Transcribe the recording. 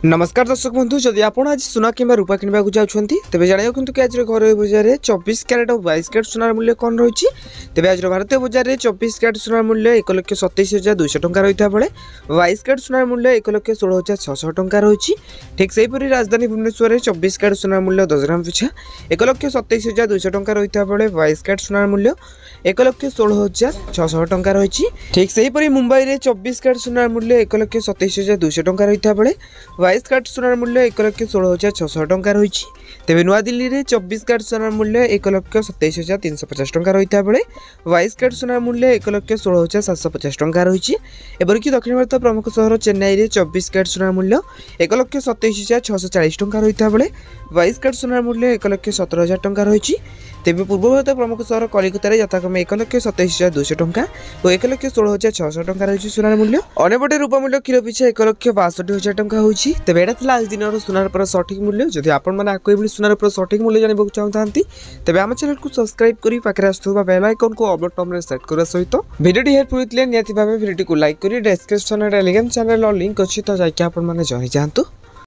नमस्कार दर्शक बंधु जदि आप आज सुना कि रूपा किणवा चाहते तेज जाना कि आज घर बजार में 24 क्यारेट और 22 क्यारेट सुनार मूल्य कौन रही तेज आज भारतीय बजार में 24 क्यारेट सुनार मूल्य 1,27,200 टंका रही बेले 22 क्यारेट सुनार मूल्य 1,16,600 टंका रही। ठीक सेहीपरि राजधानी भुवनेश्वर में 24 क्यारेट सुनार मूल्य 10 ग्राम पिछा 1,27,200 टंका रही बेले 22 क्यारेट सुनार मूल्य 1,16,600 टंका रही। ठीक सेहीपरि मुंबई में 24 क्यारेट सुनार मूल्य 1,27,200 टंका रही बेले 22 क्यारेट सुनार मूल्य 1,16,600 टंका रही। तेज नुआदिल्ली में 24 क्यारेट सुनार मूल्य 1,27,350 टंका रही बेले 22 क्यारेट सुनार मूल्य 1,16,750 टंका रही। एपरिक दक्षिण भारत प्रमुख सहर चेन्नई में 24 क्यारेट सुनार मूल्य 1,27,640 टंका रही बेले 22 क्यारेट सुनार मूल्य 1,17,000 टंका रही। तेज पूर्व भारत प्रमुख सहर कलिकता में यथाक्रमे 1,27,200 टंका और 1,16,600 टंका रही सुनार मूल्य। अन्यपटे रूपा मूल्य किलो पिछा 1,62,000 टंका होची। तेज एटा थिला आज दिन सुनार पर सठिक मूल्य। जदि आपण माने आको एभली सुनार पर सठिक मूल्य जानबा चाहतांती तेज आम चैनल को सब्सक्राइब करी पाखरे आसुवा बेल आइकन को ऑल बटन में सेट करबा सहित वीडियो हेल्प होइतले नियति भाबे वीडियो को लाइक करी डिस्क्रिप्शन रे टेलीग्राम चैनल लिंक अछि तो जाके आपण माने जानि जानतु।